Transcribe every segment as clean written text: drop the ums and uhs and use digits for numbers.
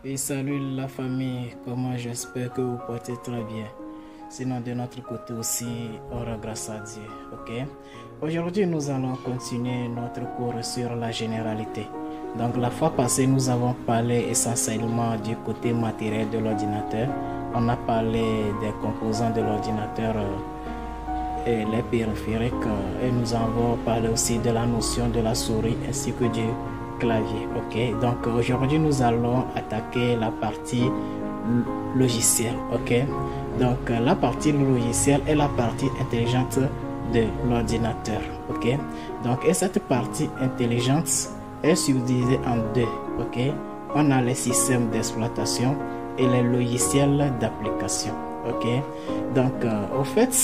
Et salut la famille, comment j'espère que vous portez très bien. Sinon de notre côté aussi, on rend grâce à Dieu, ok? Aujourd'hui nous allons continuer notre cours sur la généralité. Donc la fois passée nous avons parlé essentiellement du côté matériel de l'ordinateur. On a parlé des composants de l'ordinateur et les périphériques et nous avons parlé aussi de la notion de la souris ainsi que du clavier, ok? Donc aujourd'hui nous allons attaquer la partie logicielle, ok? Donc la partie logicielle est la partie intelligente de l'ordinateur, ok? Donc et cette partie intelligente est subdivisée en deux, ok? On a les systèmes d'exploitation et les logiciels d'application, ok? Donc au fait,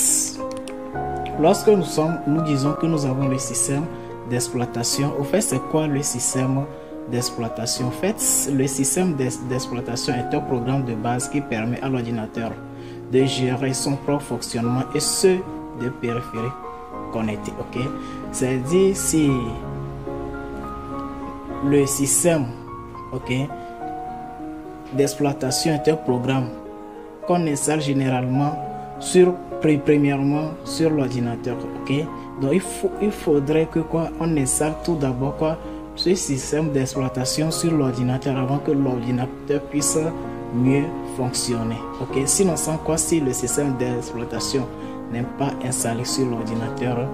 lorsque nous disons que nous avons le système d'exploitation, au fait c'est quoi le système d'exploitation? En fait, le système d'exploitation est un programme de base qui permet à l'ordinateur de gérer son propre fonctionnement et ceux des périphériques connectés, ok? C'est-à-dire si le système, ok, d'exploitation est un programme qu'on installe généralement premièrement sur l'ordinateur, ok? Donc il faudrait que on installe tout d'abord ce système d'exploitation sur l'ordinateur avant que l'ordinateur puisse mieux fonctionner, ok? Sinon sans quoi, si le système d'exploitation n'est pas installé sur l'ordinateur,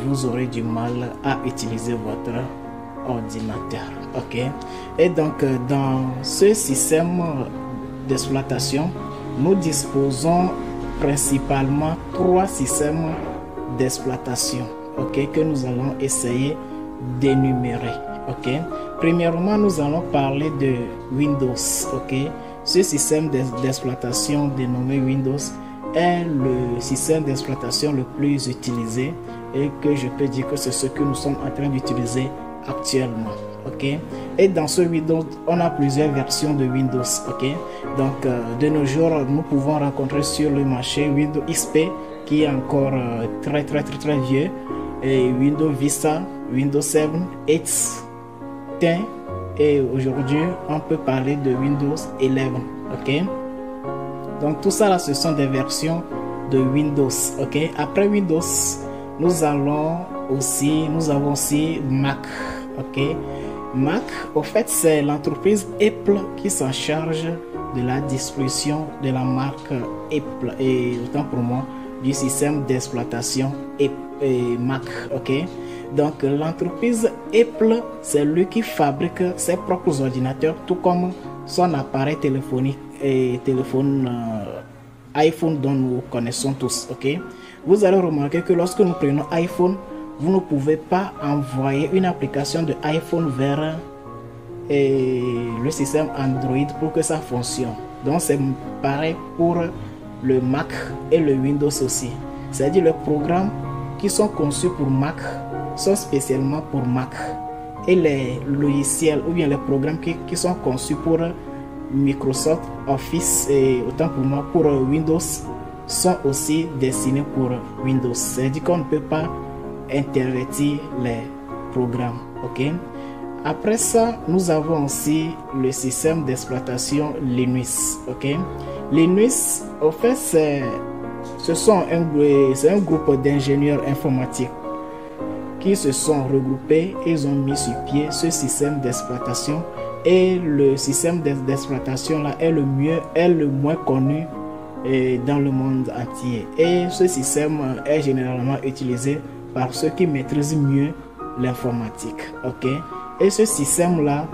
vous aurez du mal à utiliser votre ordinateur, ok? Et donc dans ce système d'exploitation, nous disposons principalement trois systèmes d'exploitation, ok, que nous allons essayer d'énumérer, ok? Premièrement, nous allons parler de Windows, ok? Ce système d'exploitation dénommé Windows est le système d'exploitation le plus utilisé et que je peux dire que c'est ce que nous sommes en train d'utiliser actuellement, ok? Et dans ce Windows, on a plusieurs versions de Windows, ok? Donc de nos jours, nous pouvons rencontrer sur le marché Windows XP qui est encore très vieux, et Windows Vista, Windows 7, 8, 10, et aujourd'hui on peut parler de Windows 11, ok? Donc tout ça là, ce sont des versions de Windows, ok? Après Windows, nous avons aussi Mac, ok? Mac, au fait, c'est l'entreprise Apple qui s'en charge de la distribution de la marque Apple et autant pour moi du système d'exploitation Mac, ok? Donc l'entreprise Apple, c'est lui qui fabrique ses propres ordinateurs, tout comme son appareil téléphonique et téléphone iPhone dont nous connaissons tous, ok? Vous allez remarquer que lorsque nous prenons iPhone, vous ne pouvez pas envoyer une application de iPhone vers le système Android pour que ça fonctionne. Donc c'est pareil pour le Mac et le Windows aussi. C'est-à-dire les programmes qui sont conçus pour Mac sont spécialement pour Mac. Et les logiciels ou bien les programmes qui sont conçus pour Microsoft Office et autant pour moi pour Windows sont aussi destinés pour Windows. C'est-à-dire qu'on ne peut pas intervertir les programmes, ok? Après ça, nous avons aussi le système d'exploitation Linux, ok? Linux, au fait, c'est un groupe d'ingénieurs informatiques qui se sont regroupés et ils ont mis sur pied ce système d'exploitation. Et le système d'exploitation là est le moins connu dans le monde entier. Et ce système est généralement utilisé par ceux qui maîtrisent mieux l'informatique, ok? Et ce système là,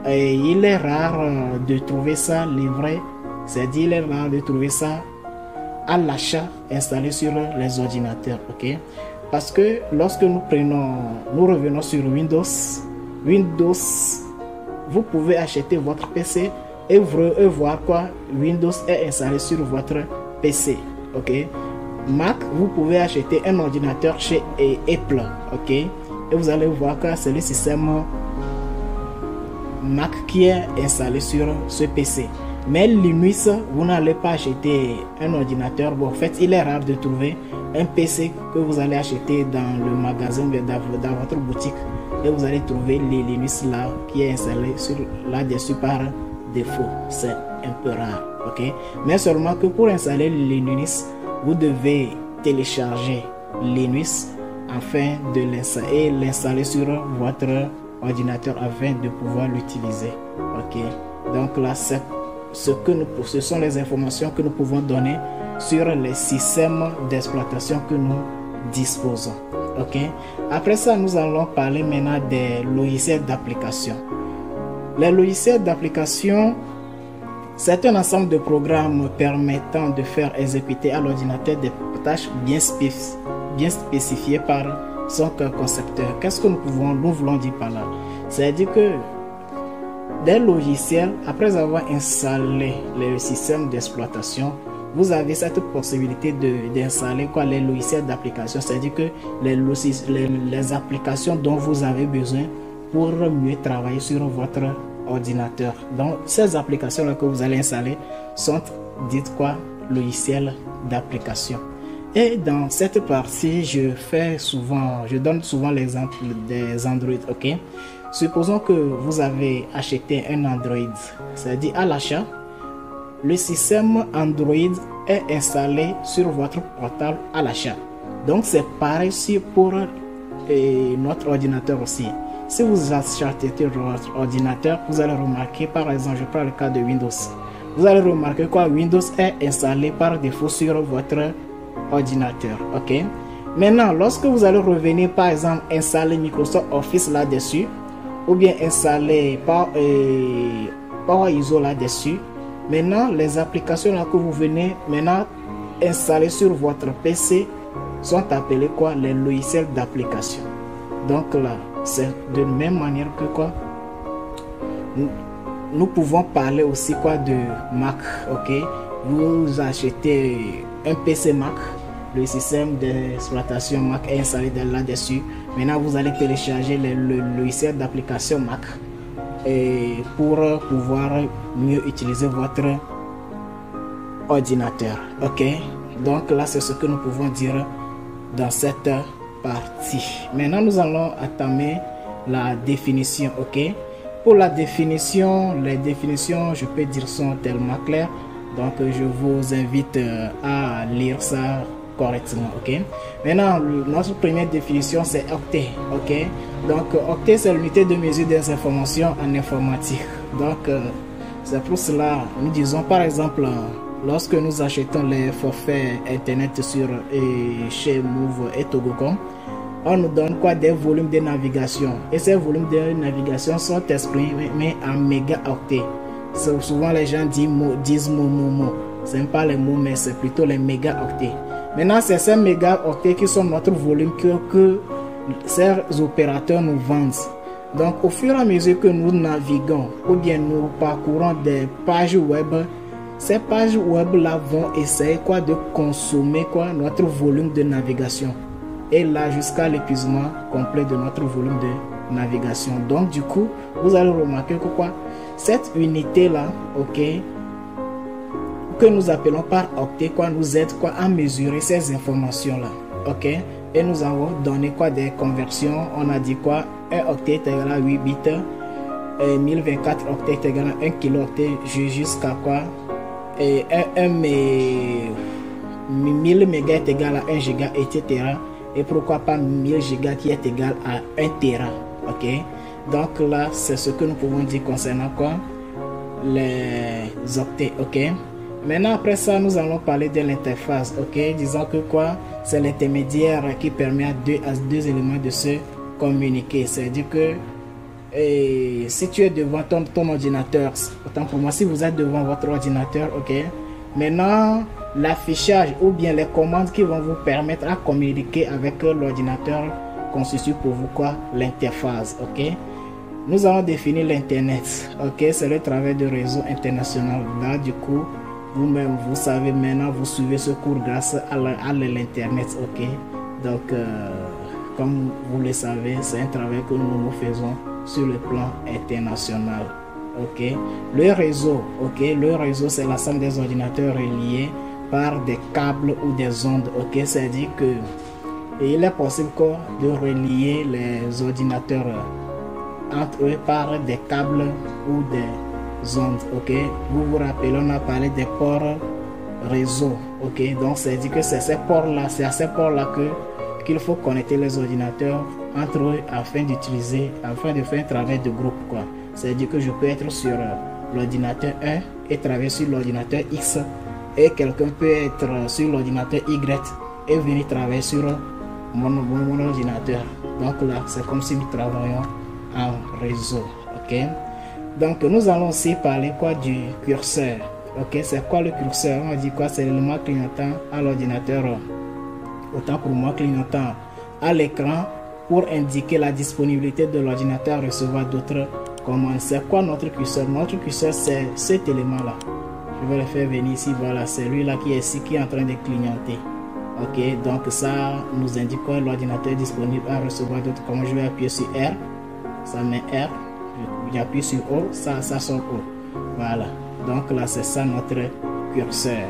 il est rare de trouver ça livré, c'est-à-dire il est rare de trouver ça à l'achat installé sur les ordinateurs, ok? Parce que lorsque nous revenons sur Windows, vous pouvez acheter votre PC et voir quoi Windows est installé sur votre PC, ok? Mac, vous pouvez acheter un ordinateur chez Apple, ok? Et vous allez voir que c'est le système Mac qui est installé sur ce PC. Mais Linux, vous n'allez pas acheter un ordinateur. Bon, en fait, il est rare de trouver un PC que vous allez acheter dans le magasin, dans votre boutique, et vous allez trouver les Linux là qui est installé là-dessus par défaut, c'est un peu rare, ok? Mais seulement que pour installer Linux, vous devez télécharger Linux afin de l'installer sur votre ordinateur afin de pouvoir l'utiliser, ok? Donc là, ce sont les informations que nous pouvons donner sur les systèmes d'exploitation que nous disposons, ok? Après ça, nous allons parler maintenant des logiciels d'application. Les logiciels d'application, c'est un ensemble de programmes permettant de faire exécuter à l'ordinateur des tâches bien spécifiées par son concepteur. Qu'est-ce que nous voulons dire par là? C'est-à-dire que des logiciels, après avoir installé le système d'exploitation, vous avez cette possibilité d'installer les logiciels d'application, c'est-à-dire que les applications dont vous avez besoin pour mieux travailler sur votre ordinateur. Donc, ces applications-là que vous allez installer sont dites logiciels d'application. Et dans cette partie, je donne souvent l'exemple des Android, ok? Supposons que vous avez acheté un Android, c'est-à-dire à l'achat, le système Android est installé sur votre portable à l'achat. Donc c'est pareil pour notre ordinateur aussi. Si vous achetez votre ordinateur, vous allez remarquer, par exemple, je prends le cas de Windows. Vous allez remarquer que Windows est installé par défaut sur votre ordinateur, ok? Maintenant, lorsque vous allez revenir, par exemple, installer Microsoft Office là-dessus, ou bien installer Power ISO là-dessus, maintenant, les applications là que vous venez maintenant installer sur votre PC sont appelées les logiciels d'application. Donc là, c'est de la même manière que nous pouvons parler aussi de Mac, ok? Vous achetez un PC Mac, le système d'exploitation Mac est installé là-dessus. Maintenant, vous allez télécharger le logiciel d'application Mac et pour pouvoir mieux utiliser votre ordinateur, ok? Donc là, c'est ce que nous pouvons dire dans cette partie. Maintenant, nous allons entamer la définition, ok? Pour la définition, les définitions, je peux dire, sont tellement claires. Donc, je vous invite à lire ça correctement, ok? Maintenant, notre première définition, c'est octet, ok? Donc, octet, c'est l'unité de mesure des informations en informatique. Donc, c'est pour cela, nous disons, par exemple, lorsque nous achetons les forfaits Internet chez Move et Togocom, on nous donne des volumes de navigation. Et ces volumes de navigation sont exprimés en mégaoctets. Souvent, les gens disent mot. Ce n'est pas les mots, mais c'est plutôt les mégaoctets. Maintenant, c'est ces mégaoctets qui sont notre volume que ces opérateurs nous vendent. Donc, au fur et à mesure que nous naviguons ou bien nous parcourons des pages web, ces pages web là vont essayer de consommer notre volume de navigation. Et là, jusqu'à l'épuisement complet de notre volume de navigation. Donc, du coup, vous allez remarquer que cette unité là, ok, que nous appelons par octet, nous aide à mesurer ces informations là, ok? Et nous avons donné des conversions. On a dit un octet est égal à 8 bits, 1024 octets est égal à 1 kilooctet jusqu'à et 1000 mégas est égal à 1 giga, etc. Et pourquoi pas 1000 gigas qui est égal à 1 téra, ok? Donc là, c'est ce que nous pouvons dire concernant les octets, ok? Maintenant, après ça, nous allons parler de l'interface, ok? Disons que c'est l'intermédiaire qui permet à deux éléments de se communiquer. C'est-à-dire que si tu es devant ton ordinateur, autant pour moi, si vous êtes devant votre ordinateur, ok? Maintenant, l'affichage ou bien les commandes qui vont vous permettre à communiquer avec l'ordinateur constituent pour vous l'interface, ok? Nous allons définir l'internet, ok? C'est le travail de réseau international. Là, du coup, vous-même, vous savez maintenant, vous suivez ce cours grâce à l'internet, ok? Donc, comme vous le savez, c'est un travail que nous faisons sur le plan international, ok? Le réseau, ok? Le réseau, c'est l'ensemble des ordinateurs reliés par des câbles ou des ondes, ok? C'est-à-dire que il est possible de relier les ordinateurs entre eux par des câbles ou ondes, ok. Vous vous rappelez, on a parlé des ports réseau, ok. Donc c'est dit que c'est ces ports là, c'est à ces ports là qu'il faut connecter les ordinateurs entre eux afin de faire un travail de groupe, quoi. C'est dire que je peux être sur l'ordinateur 1 et travailler sur l'ordinateur X, et quelqu'un peut être sur l'ordinateur Y et venir travailler sur mon ordinateur. Donc là c'est comme si nous travaillions en réseau, ok. Donc nous allons aussi parler quoi du curseur, ok. C'est quoi le curseur? On dit quoi? C'est l'élément clignotant à l'ordinateur, autant pour moi clignotant à l'écran pour indiquer la disponibilité de l'ordinateur à recevoir d'autres commandes. C'est quoi notre curseur? Notre curseur c'est cet élément là. Je vais le faire venir ici, voilà, c'est lui là qui est ici, qui est en train de clignoter, ok. Donc ça nous indique quoi? L'ordinateur est disponible à recevoir d'autres commandes. Je vais appuyer sur R, ça met R, j'appuie sur O, ça sort O, voilà. Donc là c'est ça notre curseur,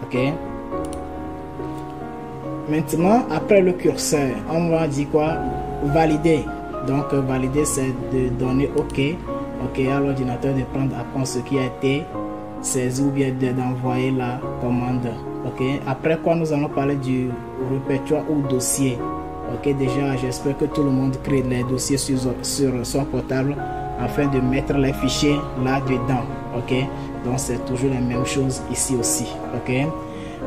ok. Maintenant après le curseur on va dire quoi? Valider. Donc valider c'est de donner ok à l'ordinateur de prendre à compte ce qui a été saisi ou bien d'envoyer la commande, ok. Après quoi nous allons parler du répertoire ou dossier, ok. Déjà j'espère que tout le monde crée les dossiers sur son portable afin de mettre les fichiers là dedans, ok. Donc c'est toujours la même chose ici aussi, ok.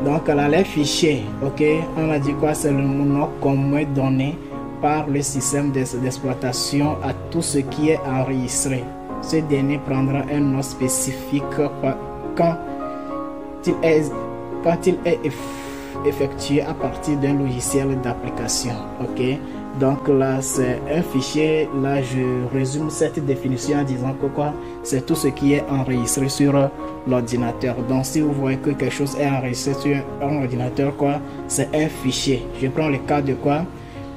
Donc là les fichiers, ok, on a dit quoi? C'est le nom commun donné par le système d'exploitation à tout ce qui est enregistré. Ce dernier prendra un nom spécifique quand il est effectué à partir d'un logiciel d'application, ok. Donc là c'est un fichier, là je résume cette définition en disant que quoi? C'est tout ce qui est enregistré sur l'ordinateur. Donc si vous voyez que quelque chose est enregistré sur un ordinateur, quoi, c'est un fichier. Je prends le cas de quoi?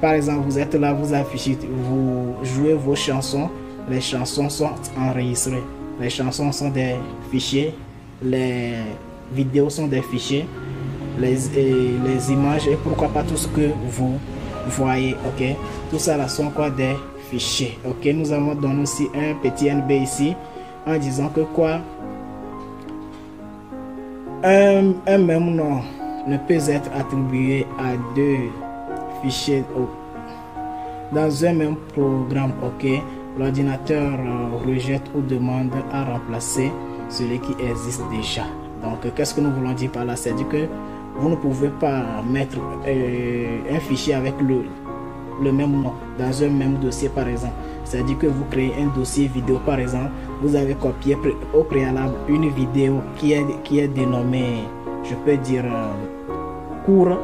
Par exemple, vous êtes là, vous affichez, vous jouez vos chansons, les chansons sont enregistrées, les chansons sont des fichiers, les vidéos sont des fichiers, les images et pourquoi pas tout ce que vous voyez, ok. Tout ça là sont quoi? Des fichiers, ok. Nous avons donné aussi un petit NB ici en disant que quoi? Un même nom ne peut être attribué à deux fichiers dans un même programme, ok. L'ordinateur rejette ou demande à remplacer celui qui existe déjà. Donc qu'est-ce que nous voulons dire par là? C'est dire que vous ne pouvez pas mettre un fichier avec le même nom dans un même dossier, par exemple. C'est-à-dire que vous créez un dossier vidéo, par exemple, vous avez copié au préalable une vidéo qui est dénommée, je peux dire, cours.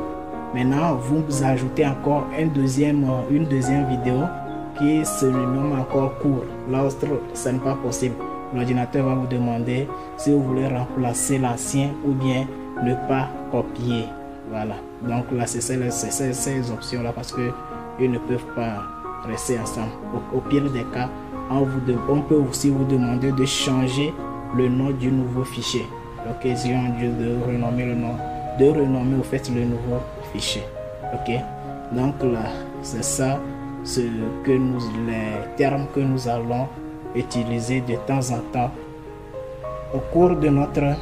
Maintenant, vous ajoutez encore une deuxième vidéo qui se nomme encore cours. L'autre, ce n'est pas possible. L'ordinateur va vous demander si vous voulez remplacer l'ancien ou bien ne pas copier. Voilà. Donc là, c'est ces options-là parce que ils ne peuvent pas rester ensemble. Au pire des cas, on peut aussi vous demander de changer le nom du nouveau fichier. L'occasion de renommer le nom, de renommer au fait le nouveau fichier. Ok. Donc là, c'est ça, les termes que nous allons utiliser de temps en temps au cours de notre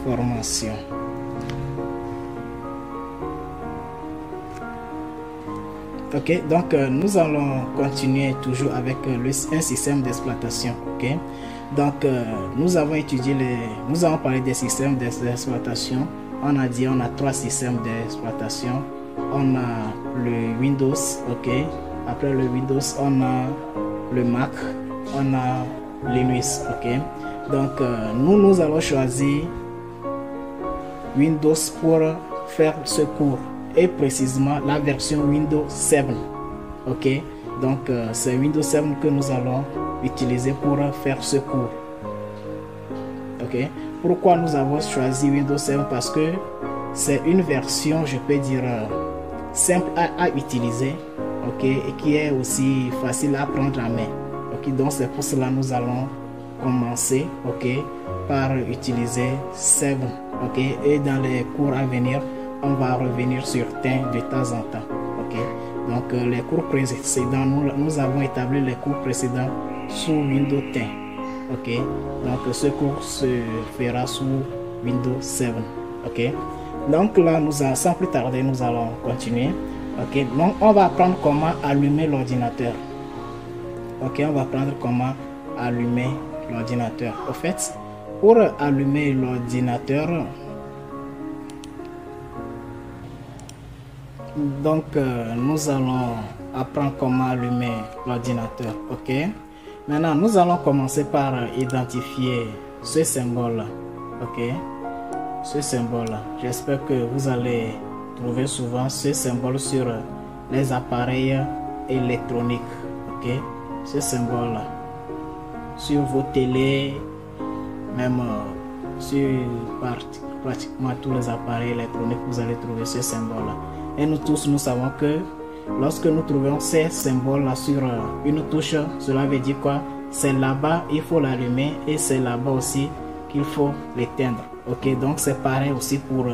formation. Ok, donc nous allons continuer toujours avec un système d'exploitation. Ok, donc nous avons parlé des systèmes d'exploitation. On a dit on a 3 systèmes d'exploitation. On a le Windows, ok. Après le Windows, on a le Mac, on a Linux, ok. Donc nous allons choisir Windows pour faire ce cours, et précisément la version Windows 7, ok. Donc c'est Windows 7 que nous allons utiliser pour faire ce cours, ok. Pourquoi nous avons choisi Windows 7? Parce que c'est une version, je peux dire, simple à utiliser, ok, et qui est aussi facile à prendre en main, ok. Donc c'est pour cela que nous allons commencer, ok, par utiliser 7, ok, et dans les cours à venir on va revenir sur 10 de temps en temps, ok. Donc les cours précédents, nous avons établi les cours précédents sous Windows 10, ok. Donc ce cours se fera sous Windows 7, ok. Donc là, sans plus tarder, nous allons continuer, ok. Donc on va apprendre comment allumer l'ordinateur, ok. On va apprendre comment allumer l'ordinateur. En fait, pour allumer l'ordinateur, donc nous allons apprendre comment allumer l'ordinateur, ok. Maintenant nous allons commencer par identifier ce symbole là, ok. Ce symbole là, j'espère que vous allez trouver souvent ce symbole sur les appareils électroniques, ok. Ce symbole là sur vos télés, même sur pratiquement tous les appareils électroniques, vous allez trouver ce symbole là. Et nous tous, nous savons que lorsque nous trouvons ces symboles-là sur une touche, cela veut dire quoi? C'est là-bas, il faut l'allumer, et c'est là-bas aussi qu'il faut l'éteindre. Ok, donc c'est pareil aussi pour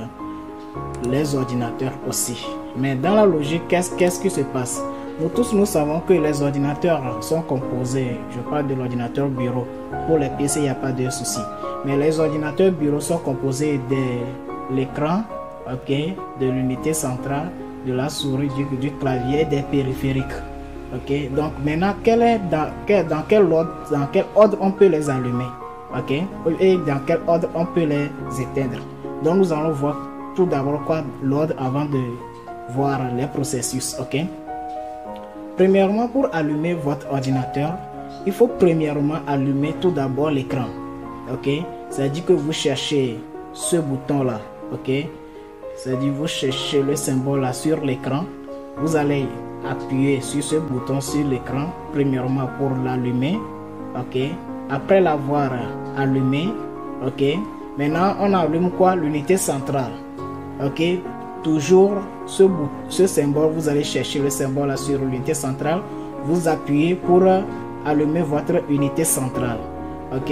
les ordinateurs aussi. Mais dans la logique, qu'est-ce qui se passe? Nous tous, nous savons que les ordinateurs sont composés, je parle de l'ordinateur bureau. Pour les PC, il n'y a pas de souci. Mais les ordinateurs bureau sont composés de l'écran, ok, de l'unité centrale, de la souris, du clavier et des périphériques, ok. Donc maintenant, dans quel ordre on peut les allumer, ok, et dans quel ordre on peut les éteindre. Donc nous allons voir tout d'abord quoi l'ordre avant de voir les processus, ok. Premièrement, pour allumer votre ordinateur, il faut premièrement allumer tout d'abord l'écran, ok. C'est-à-dire que vous cherchez ce bouton là, ok. C'est-à-dire vous cherchez le symbole là sur l'écran, vous allez appuyer sur ce bouton sur l'écran premièrement pour l'allumer, ok. Après l'avoir allumé, ok, maintenant on allume quoi? L'unité centrale, ok. Toujours ce symbole, vous allez chercher le symbole là sur l'unité centrale, vous appuyez pour allumer votre unité centrale, ok.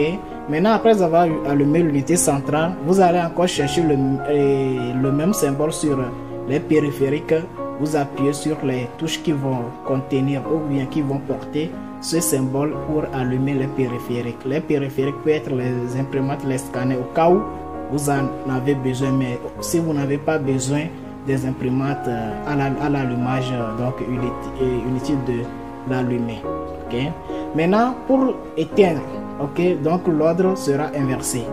Maintenant, après avoir allumé l'unité centrale, vous allez encore chercher le même symbole sur les périphériques. Vous appuyez sur les touches qui vont contenir ou bien qui vont porter ce symbole pour allumer les périphériques. Les périphériques peuvent être les imprimantes, les scanners au cas où vous en avez besoin. Mais si vous n'avez pas besoin des imprimantes à l'allumage, donc inutile de l'allumer. Ok. Maintenant, pour éteindre, ok, donc l'ordre sera inversé.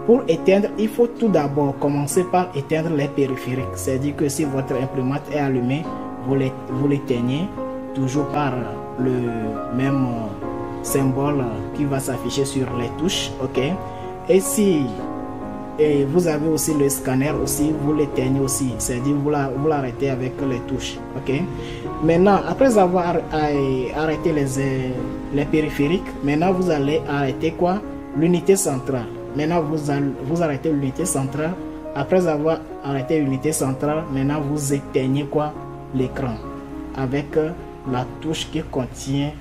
Pour éteindre, il faut tout d'abord commencer par éteindre les périphériques. C'est-à-dire que si votre imprimante est allumée, vous l'éteignez toujours par le même symbole qui va s'afficher sur les touches, ok. Et si vous avez aussi le scanner aussi, vous l'éteignez aussi, c'est-à-dire vous l'arrêtez avec les touches, ok. Maintenant, après avoir arrêté les périphériques, maintenant vous allez arrêter quoi? L'unité centrale. Maintenant vous arrêtez l'unité centrale. Après avoir arrêté l'unité centrale, maintenant vous éteignez quoi? L'écran avec la touche qui contient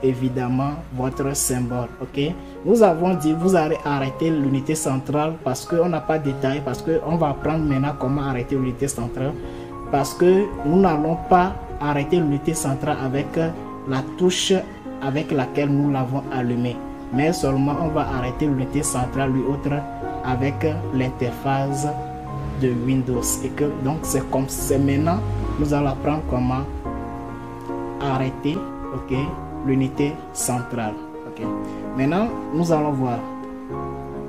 évidemment votre symbole, ok. Nous avons dit vous allez arrêter l'unité centrale parce qu'on n'a pas de détail, parce qu'on va apprendre maintenant comment arrêter l'unité centrale, parce que nous n'allons pas arrêter l'unité centrale avec la touche avec laquelle nous l'avons allumée, mais seulement on va arrêter l'unité centrale lui autre avec l'interface de Windows. Et que donc c'est maintenant nous allons apprendre comment arrêter, ok, l'unité centrale, ok. Maintenant nous allons voir.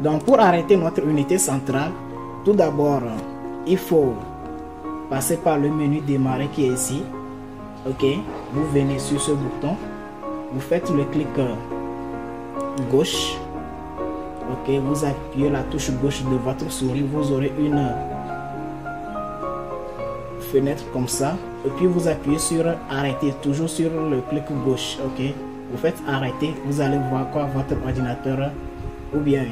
Donc pour arrêter notre unité centrale, tout d'abord il faut passer par le menu démarrer qui est ici, ok. Vous venez sur ce bouton, vous faites le clic gauche, ok. Vous appuyez la touche gauche de votre souris, vous aurez une fenêtre comme ça, et puis vous appuyez sur arrêter, toujours sur le clic gauche, ok. Vous faites arrêter, vous allez voir quoi? Votre ordinateur ou bien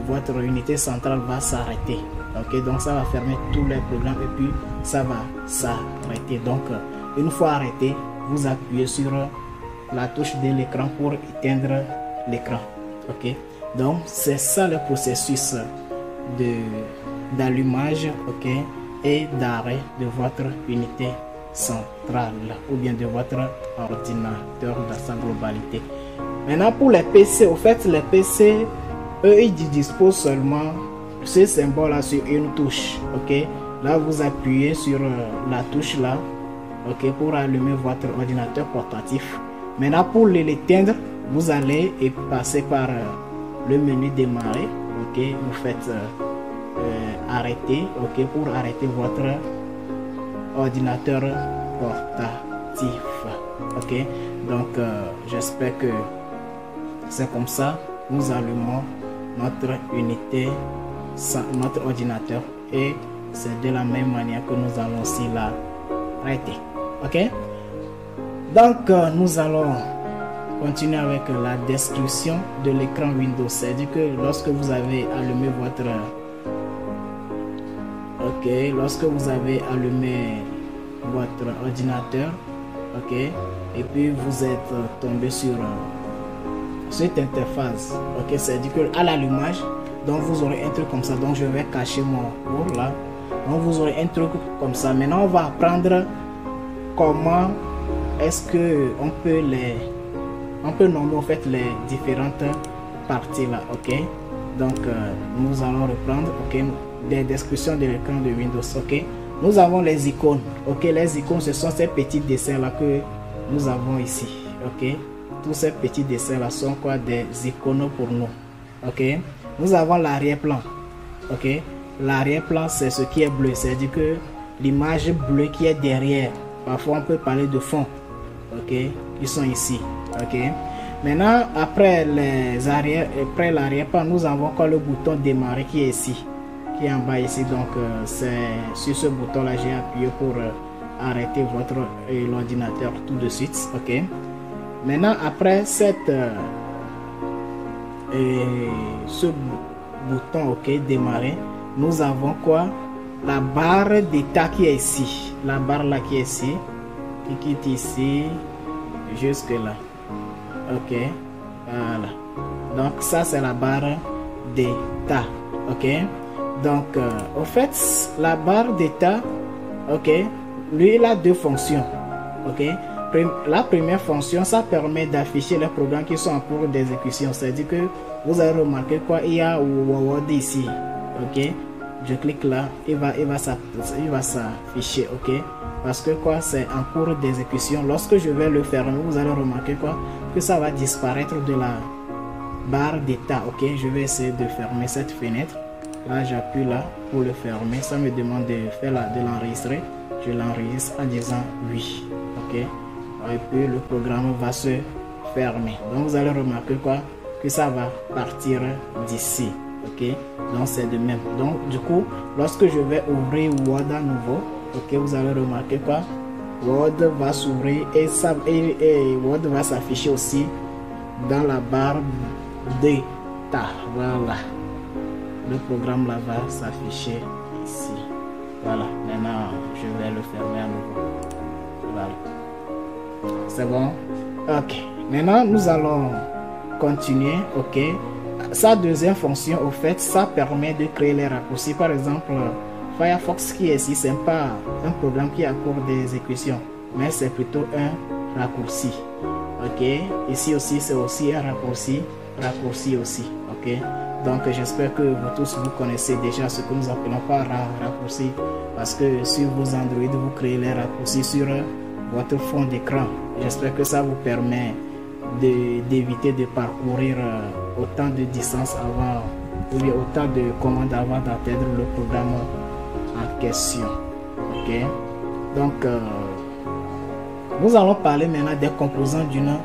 votre unité centrale va s'arrêter, ok. Donc ça va fermer tous les programmes et puis ça va s'arrêter. Donc une fois arrêté, vous appuyez sur la touche de l'écran pour éteindre l'écran, ok. Donc c'est ça le processus d'allumage, ok, et d'arrêt de votre unité centrale ou bien de votre ordinateur dans sa globalité. Maintenant pour les PC, au fait les PC, eux ils disposent seulement ce symbole là sur une touche. Ok, là vous appuyez sur la touche là, ok, pour allumer votre ordinateur portatif. Maintenant pour l'éteindre, vous allez passer par le menu démarrer. Ok, vous faites arrêter, ok, pour arrêter votre ordinateur portatif. Ok, donc j'espère que c'est comme ça nous allumons notre unité, notre ordinateur, et c'est de la même manière que nous allons aussi l'arrêter. Ok, donc nous allons continuer avec la description de l'écran Windows. C'est-à-dire que lorsque vous avez allumé votre lorsque vous avez allumé votre ordinateur, ok, et puis vous êtes tombé sur cette interface, ok, c'est-à-dire que à l'allumage, donc vous aurez un truc comme ça. Donc je vais cacher mon cours là. Donc vous aurez un truc comme ça. Maintenant on va apprendre comment est-ce que on peut nommer en fait les différentes parties là. Ok, donc nous allons reprendre, ok, des descriptions de l'écran de Windows. Ok, nous avons les icônes. Ok, les icônes, ce sont ces petits dessins là que nous avons ici. Ok, tous ces petits dessins là sont quoi? Des icônes pour nous. Ok, nous avons l'arrière-plan. Ok, l'arrière-plan c'est ce qui est bleu, c'est-à-dire que l'image bleue qui est derrière. Parfois on peut parler de fond. Ok, ils sont ici. Ok, maintenant après l'arrière-plan, nous avons quoi? Le bouton démarrer qui est ici, qui est en bas ici. Donc c'est sur ce bouton là j'ai appuyé pour arrêter votre l'ordinateur tout de suite. Ok, maintenant après ce bouton, ok, démarrer, nous avons quoi? La barre d'état qui est ici, la barre là qui est ici, qui quitte ici jusque là. Ok, voilà, donc ça c'est la barre d'état. Ok, donc au fait la barre d'état, ok, lui il a deux fonctions. Ok, la première fonction, ça permet d'afficher les programmes qui sont en cours d'exécution. C'est-à-dire que vous avez remarqué quoi? Il y a Word ici. Ok, je clique là, il va s'afficher. Ok, parce que quoi? C'est en cours d'exécution. Lorsque je vais le fermer, vous allez remarquer quoi? Que ça va disparaître de la barre d'état. Ok, je vais essayer de fermer cette fenêtre. Là, j'appuie là pour le fermer. Ça me demande de faire de l'enregistrer. Je l'enregistre en disant oui. Ok, et puis le programme va se fermer. Donc vous allez remarquer quoi? Que ça va partir d'ici. Ok, donc c'est de même. Donc du coup, lorsque je vais ouvrir Word à nouveau, ok, vous allez remarquer quoi? Word va s'ouvrir et Word va s'afficher aussi dans la barre d'état. Voilà, le programme là va s'afficher ici. Voilà, maintenant je vais le fermer à nouveau. Voilà, c'est bon. Ok, maintenant nous allons continuer. Ok, sa deuxième fonction, au fait, ça permet de créer les raccourcis. Par exemple, Firefox qui est ici, c'est pas un programme qui est en cours d'exécution, mais c'est plutôt un raccourci. Ok, ici aussi c'est aussi un raccourci aussi. Ok, donc j'espère que vous tous vous connaissez déjà ce que nous appelons par raccourci, parce que sur vos Android vous créez les raccourcis sur votre fond d'écran. J'espère que ça vous permet d'éviter de parcourir autant de distance avant, ou bien autant de commandes avant d'atteindre le programme en question. Ok, donc nous allons parler maintenant des composants d'une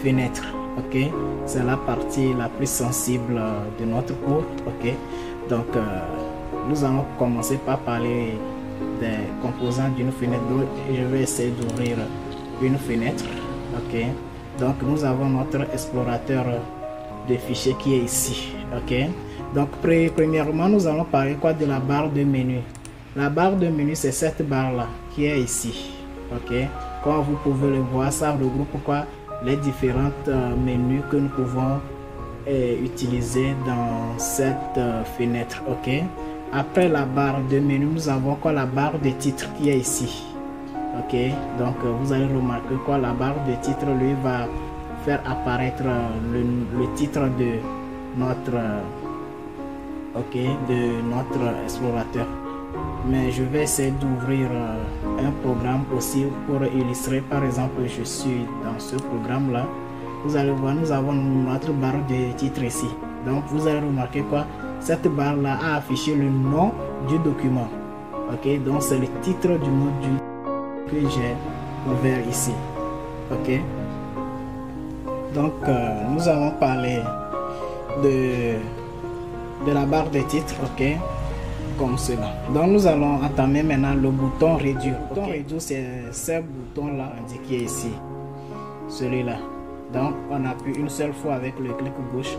fenêtre. Ok, c'est la partie la plus sensible de notre cours. Ok, donc nous allons commencer par parler des composants d'une fenêtre. Donc je vais essayer d'ouvrir une fenêtre. Ok, donc nous avons notre explorateur de fichiers qui est ici. Ok, donc premièrement nous allons parler quoi? De la barre de menu. La barre de menu, c'est cette barre là qui est ici. Ok, comme vous pouvez le voir, ça regroupe quoi? Les différentes menus que nous pouvons utiliser dans cette fenêtre. Ok, après la barre de menu, nous avons quoi? La barre de titre qui est ici. Ok, donc vous allez remarquer quoi? La barre de titre lui va faire apparaître le titre de notre de notre explorateur. Mais je vais essayer d'ouvrir un programme aussi pour illustrer. Par exemple, je suis dans ce programme là, vous allez voir, nous avons notre barre de titre ici. Donc vous allez remarquer quoi, cette barre là a affiché le nom du document. Ok, donc c'est le titre du module que j'ai ouvert ici. Ok, donc nous allons parler de la barre de titres. Ok, comme cela. Donc nous allons entamer maintenant le bouton réduire. Le bouton réduire, c'est ce bouton là indiqué ici, celui-là. Donc on appuie une seule fois avec le clic gauche,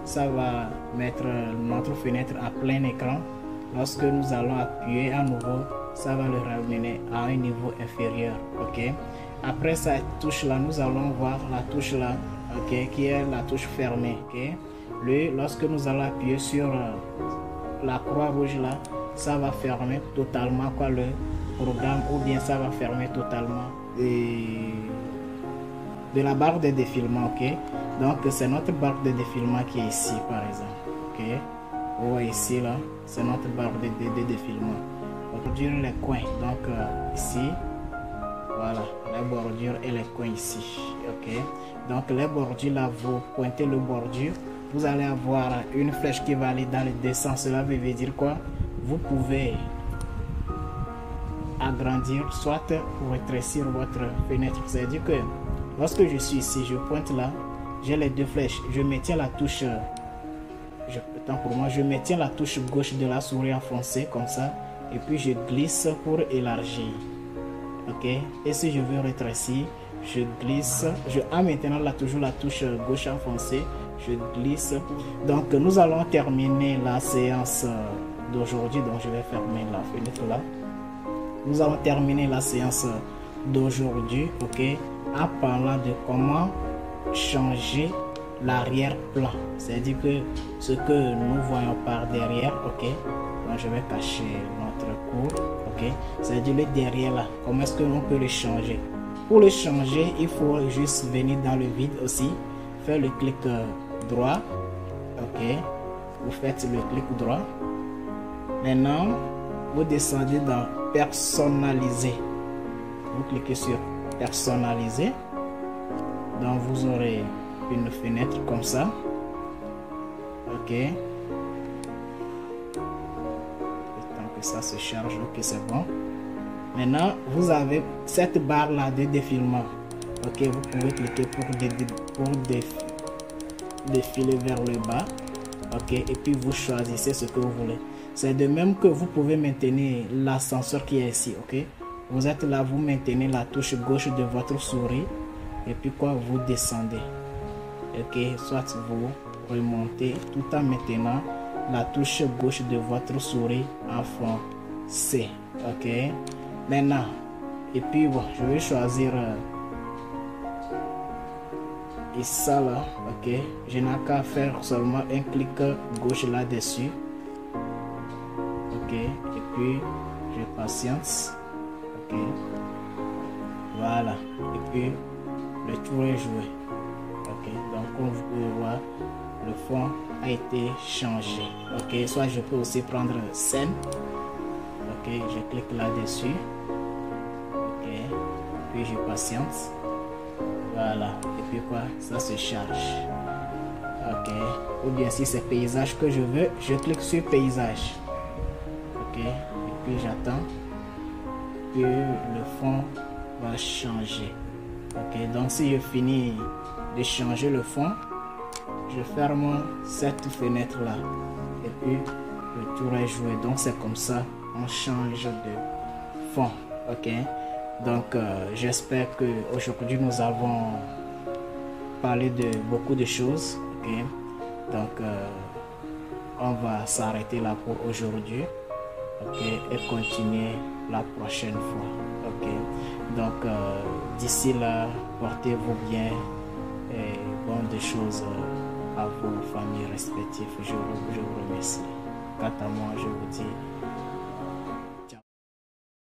ça va mettre notre fenêtre à plein écran. Lorsque nous allons appuyer à nouveau, ça va le ramener à un niveau inférieur. Ok, après cette touche là, nous allons voir la touche là, ok, qui est la touche fermée. Ok, lorsque nous allons appuyer sur la croix rouge là, ça va fermer totalement quoi, le programme, ou bien ça va fermer totalement de la barre de défilement. Ok, donc c'est notre barre de défilement qui est ici par exemple. Ok, vous voyez ici là, c'est notre barre de défilement. Bordure les coins, donc ici, voilà, les bordures et les coins ici. Ok, donc les bordures là, vous pointez le bordure, vous allez avoir une flèche qui va aller dans les deux sens. Cela veut dire quoi, vous pouvez agrandir soit ou rétrécir votre fenêtre. C'est à dire que lorsque je suis ici, je pointe là, j'ai les deux flèches, je maintiens la touche je maintiens la touche gauche de la souris enfoncée comme ça, et puis je glisse pour élargir. Ok, et si je veux rétrécir, je glisse, en maintenant toujours la touche gauche enfoncée, je glisse. Donc nous allons terminer la séance d'aujourd'hui. Donc je vais fermer la fenêtre là. Nous allons terminer la séance d'aujourd'hui, ok, en parlant de comment changer l'arrière-plan, c'est-à-dire que ce que nous voyons par derrière. Ok, donc je vais cacher notre cours. Ok, c'est-à-dire le derrière là, comment est-ce que l'on peut le changer? Pour le changer, il faut juste venir dans le vide aussi, faire le clic droit. Ok, vous faites le clic droit. Maintenant vous descendez dans personnaliser, vous cliquez sur personnaliser, donc vous aurez une fenêtre comme ça. Ok, le temps que ça se charge. Ok, c'est bon. Maintenant vous avez cette barre là de défilement. Ok, vous pouvez cliquer pour défiler vers le bas. Ok, et puis vous choisissez ce que vous voulez. C'est de même que vous pouvez maintenir l'ascenseur qui est ici. Ok, vous êtes là, vous maintenez la touche gauche de votre souris, et puis quoi, vous descendez. Ok, soit vous remontez tout en maintenant la touche gauche de votre souris enfoncée. Ok, maintenant, et puis bon, je vais choisir et ça là. Ok, je n'ai qu'à faire seulement un clic gauche là dessus. Ok, et puis je patiente. Ok, voilà, et puis le tour est joué. Ok, donc comme vous pouvez voir, le fond a été changé. Ok, soit je peux aussi prendre scène. Ok, je clique là dessus. Ok, puis je patiente. Voilà, et puis quoi, ça se charge. Ok, ou bien si c'est paysage que je veux, je clique sur paysage. Ok, et puis j'attends que le fond va changer. Ok, donc si je finis de changer le fond, je ferme cette fenêtre là, et puis le tour est joué. Donc c'est comme ça on change de fond. Ok, donc j'espère que aujourd'hui nous avons parlé de beaucoup de choses. Ok, donc on va s'arrêter là pour aujourd'hui. Ok, et continuer la prochaine fois. Ok, donc d'ici là, portez-vous bien et bonnes choses à vos familles respectives. Je vous remercie. Quant à moi, je vous dis